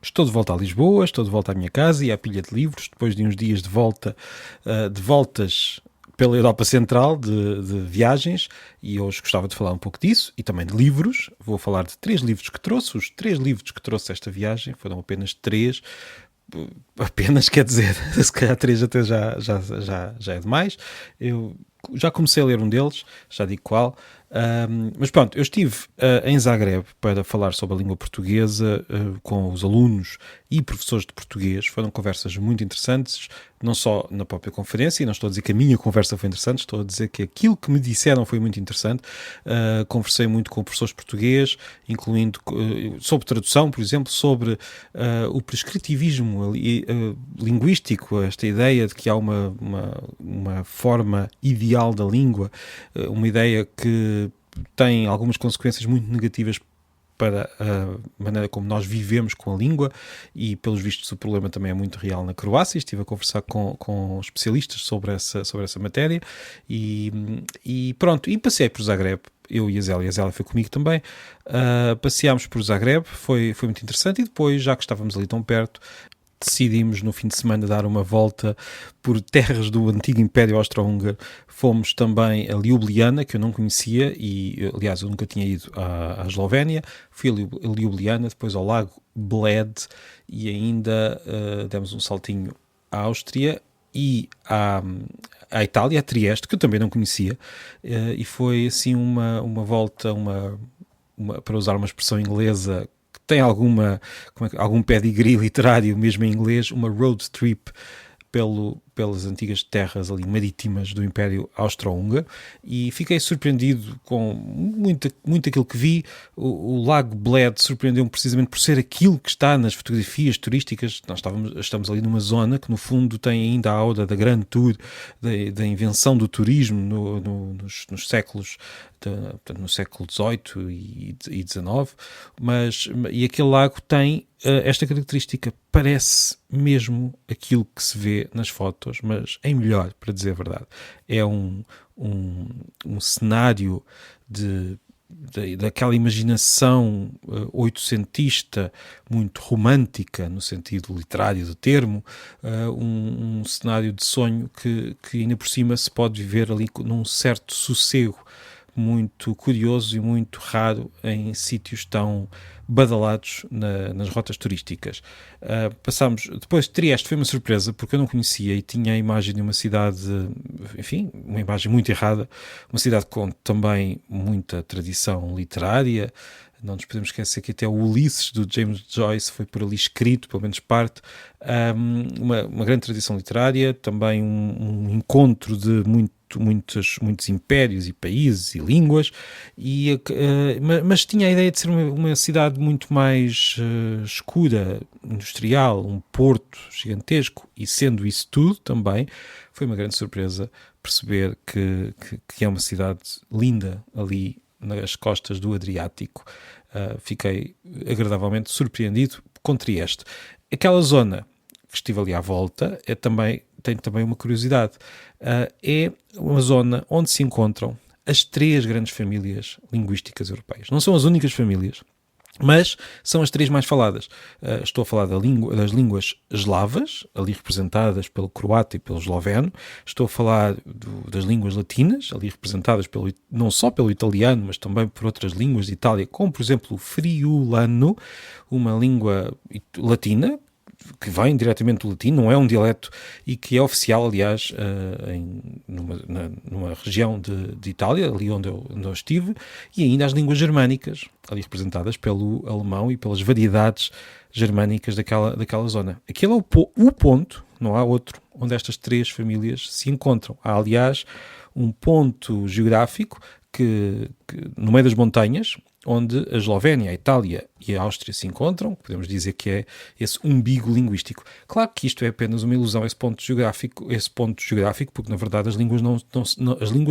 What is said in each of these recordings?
Estou de volta a Lisboa, estou de volta à minha casa e à pilha de livros, depois de uns dias de volta, de voltas pela Europa Central, de viagens, e hoje gostava de falar um pouco disso, e também de livros. Vou falar de 3 livros que trouxe. Os 3 livros que trouxe esta viagem foram apenas 3, apenas quer dizer, se calhar 3 até já é demais. Eu já comecei a ler um deles, já digo qual. Mas pronto, eu estive em Zagreb para falar sobre a língua portuguesa com os alunos e professores de português. Foram conversas muito interessantes, não só na própria conferência, e não estou a dizer que a minha conversa foi interessante, estou a dizer que aquilo que me disseram foi muito interessante. Conversei muito com professores de português, incluindo sobre tradução, por exemplo, sobre o prescritivismo linguístico, esta ideia de que há uma forma ideal da língua, uma ideia que tem algumas consequências muito negativas para a maneira como nós vivemos com a língua, e pelos vistos o problema também é muito real na Croácia. Estive a conversar com especialistas sobre essa matéria e pronto, e passei por Zagreb, eu e a Zélia foi comigo também. Passeámos por Zagreb, foi muito interessante, e depois, já que estávamos ali tão perto, decidimos no fim de semana dar uma volta por terras do antigo Império Austro-Húngaro. Fomos também a Ljubljana, que eu não conhecia, e aliás eu nunca tinha ido à Eslovénia. Fui a Ljubljana, depois ao Lago Bled, e ainda demos um saltinho à Áustria e à Itália, a Trieste, que eu também não conhecia, e foi assim uma volta, para usar uma expressão inglesa, tem algum pedigree literário mesmo em inglês, uma road trip pelas antigas terras ali marítimas do Império Austro-Húngaro, e fiquei surpreendido com muito aquilo que vi. O Lago Bled surpreendeu-me precisamente por ser aquilo que está nas fotografias turísticas. Nós estamos ali numa zona que no fundo tem ainda a aura da Grand Tour, da invenção do turismo nos séculos, portanto, no século XVIII e XIX, e aquele lago tem esta característica: parece mesmo aquilo que se vê nas fotos, mas em melhor, para dizer a verdade. É um cenário daquela imaginação oitocentista, muito romântica, no sentido literário do termo, um cenário de sonho que ainda por cima se pode viver ali num certo sossego muito curioso e muito raro em sítios tão badalados nas rotas turísticas. Passámos, depois Trieste foi uma surpresa, porque eu não conhecia e tinha a imagem de uma cidade, enfim, uma imagem muito errada, uma cidade com também muita tradição literária. Não nos podemos esquecer que até o Ulisses, do James Joyce, foi por ali escrito, pelo menos parte. Uma grande tradição literária, também um encontro de muitos impérios e países e línguas, mas tinha a ideia de ser uma cidade muito mais escura, industrial, um porto gigantesco, e sendo isso tudo também, foi uma grande surpresa perceber que é uma cidade linda ali nas costas do Adriático. Fiquei agradavelmente surpreendido com Trieste. Aquela zona que estive ali à volta tem também uma curiosidade. É uma zona onde se encontram as 3 grandes famílias linguísticas europeias. Não são as únicas famílias, mas são as 3 mais faladas. Estou a falar das línguas eslavas, ali representadas pelo croata e pelo esloveno. Estou a falar das línguas latinas, ali representadas não só pelo italiano, mas também por outras línguas de Itália, como por exemplo o friulano, uma língua latina, que vem diretamente do latim, não é um dialeto, e que é oficial, aliás, numa região de Itália, ali onde eu estive, e ainda as línguas germânicas, ali representadas pelo alemão e pelas variedades germânicas daquela zona. Aquele é o ponto, não há outro, onde estas 3 famílias se encontram. Há, aliás, um ponto geográfico que no meio das montanhas, onde a Eslovénia, a Itália e a Áustria se encontram. Podemos dizer que é esse umbigo linguístico. Claro que isto é apenas uma ilusão, esse ponto geográfico, porque na verdade as línguas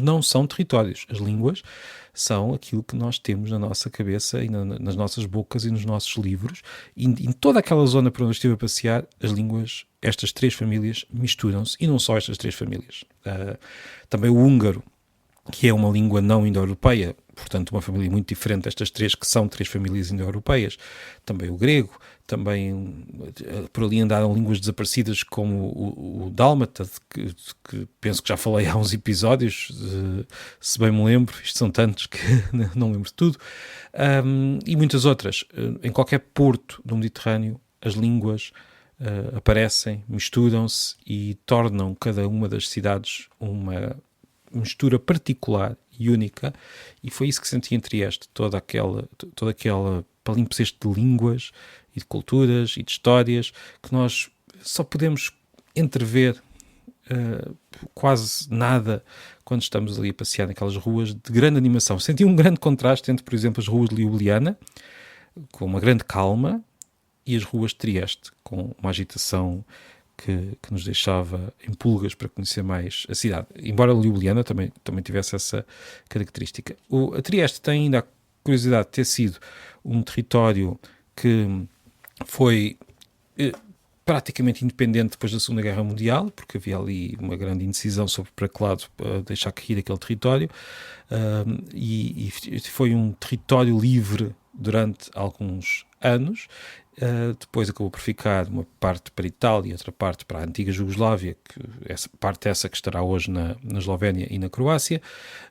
não são territórios. As línguas são aquilo que nós temos na nossa cabeça e nas nossas bocas e nos nossos livros. E em toda aquela zona por onde eu estive a passear, as línguas, estas 3 famílias misturam-se, e não só estas 3 famílias. Também o húngaro que é uma língua não indo-europeia, portanto uma família muito diferente destas três, que são três famílias indo-europeias. Também o grego, também por ali andaram línguas desaparecidas como o dálmata, que penso que já falei há uns episódios, se bem me lembro, isto são tantos que não lembro de tudo, e muitas outras. Em qualquer porto do Mediterrâneo, as línguas aparecem, misturam-se e tornam cada uma das cidades uma mistura particular e única, e foi isso que senti em Trieste, toda aquela palimpseste de línguas e de culturas e de histórias que nós só podemos entrever quase nada quando estamos ali a passear naquelas ruas de grande animação. Senti um grande contraste entre, por exemplo, as ruas de Ljubljana, com uma grande calma, e as ruas de Trieste, com uma agitação que nos deixava em pulgas para conhecer mais a cidade. Embora Ljubljana também tivesse essa característica. A Trieste tem ainda a curiosidade de ter sido um território que foi praticamente independente depois da Segunda Guerra Mundial, porque havia ali uma grande indecisão sobre para que lado deixar cair aquele território, e foi um território livre durante alguns anos. Depois acabou por ficar uma parte para a Itália e outra parte para a antiga Jugoslávia, essa que estará hoje na Eslovénia e na Croácia,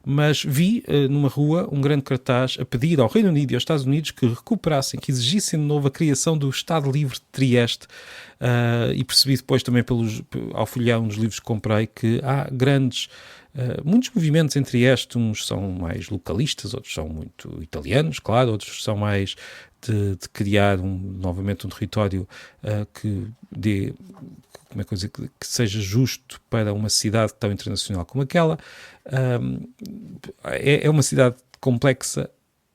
mas vi numa rua um grande cartaz a pedir ao Reino Unido e aos Estados Unidos que recuperassem, que exigissem de novo a criação do Estado Livre de Trieste, e percebi depois também ao folhear um dos livros que comprei que há muitos movimentos entre estes, uns são mais localistas, outros são muito italianos, claro, outros são mais de criar novamente um território que dê, como é que eu dizer, que seja justo para uma cidade tão internacional como aquela. É uma cidade complexa,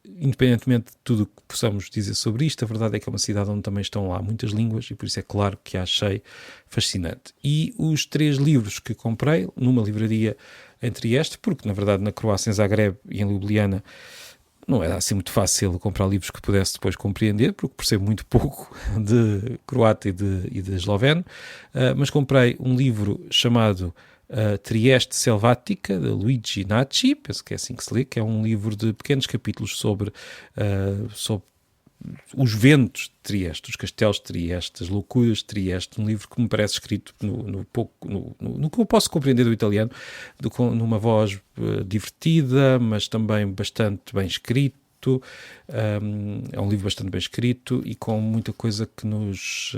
independentemente de tudo o que possamos dizer sobre isto. A verdade é que é uma cidade onde também estão lá muitas línguas e por isso é claro que a achei fascinante. E os 3 livros que comprei numa livraria em Trieste, porque na verdade na Croácia, em Zagreb e em Ljubljana não era assim muito fácil comprar livros que pudesse depois compreender, porque percebo muito pouco de croata e de esloveno, mas comprei um livro chamado Trieste Selvática, de Luigi Nacci, penso que é assim que se lê, que é um livro de pequenos capítulos sobre os ventos de Trieste, os castelos de Trieste, as loucuras de Trieste, um livro que me parece escrito no que eu posso compreender do italiano, numa voz divertida, mas também bastante bem escrito. É um livro bastante bem escrito e com muita coisa que nos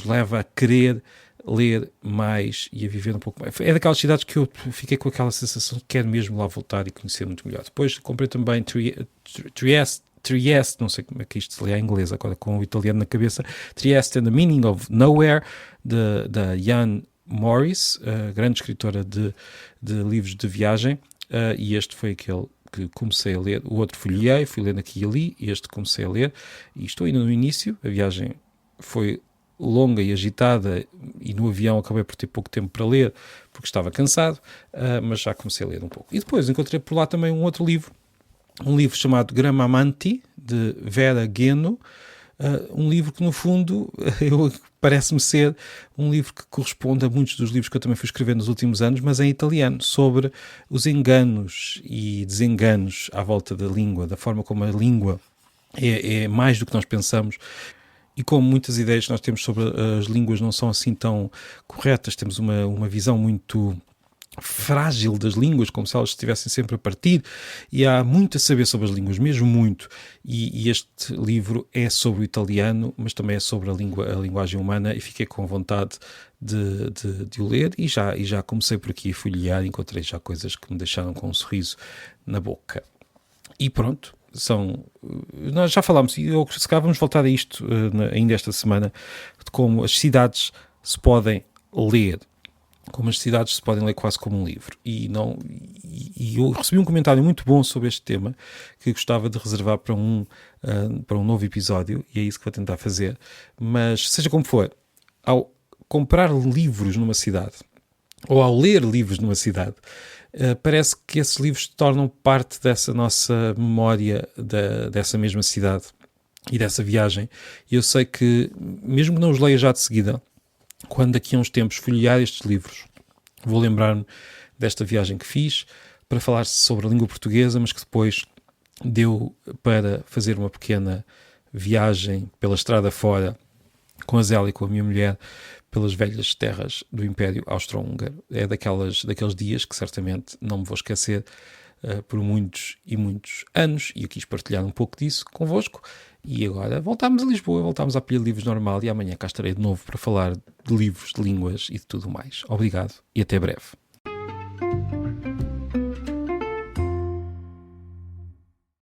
leva a querer ler mais e a viver um pouco mais. É daquelas cidades que eu fiquei com aquela sensação de que quero mesmo lá voltar e conhecer muito melhor. Depois comprei também Trieste, não sei como é que isto se lê em inglês, agora com o italiano na cabeça, Trieste and the Meaning of Nowhere, da Jan Morris, grande escritora de livros de viagem, e este foi aquele que comecei a ler. O outro fui lendo aqui e ali, e este comecei a ler, e estou ainda no início. A viagem foi longa e agitada, e no avião acabei por ter pouco tempo para ler, porque estava cansado, mas já comecei a ler um pouco. E depois encontrei por lá também um outro livro, um livro chamado Gramamanti, de Vera Geno, um livro que no fundo parece-me ser um livro que corresponde a muitos dos livros que eu também fui escrever nos últimos anos, mas em italiano, sobre os enganos e desenganos à volta da língua, da forma como a língua é mais do que nós pensamos. E como muitas ideias que nós temos sobre as línguas não são assim tão corretas, temos uma visão muito frágil das línguas, como se elas estivessem sempre a partir, e há muito a saber sobre as línguas, mesmo muito, e este livro é sobre o italiano, mas também é sobre a linguagem humana, e fiquei com vontade de o ler, e já comecei por aqui a folhear, encontrei já coisas que me deixaram com um sorriso na boca. E pronto, nós já falámos, e se calhar vamos voltar a isto ainda esta semana, de como as cidades se podem ler, como as cidades se podem ler quase como um livro. E eu recebi um comentário muito bom sobre este tema, que gostava de reservar para um novo episódio, e é isso que vou tentar fazer. Mas, seja como for, ao comprar livros numa cidade, ou ao ler livros numa cidade, parece que esses livros se tornam parte dessa nossa memória, dessa mesma cidade e dessa viagem. E eu sei que, mesmo que não os leia já de seguida, quando daqui a uns tempos folhear estes livros, vou lembrar-me desta viagem que fiz, para falar sobre a língua portuguesa, mas que depois deu para fazer uma pequena viagem pela estrada fora com a Zélia e com a minha mulher pelas velhas terras do Império Austro-Húngaro. É daqueles dias que certamente não me vou esquecer por muitos e muitos anos, e eu quis partilhar um pouco disso convosco. E agora voltámos a Lisboa, voltámos à Pilha de Livros normal, e amanhã cá estarei de novo para falar de livros, de línguas e de tudo mais. Obrigado e até breve.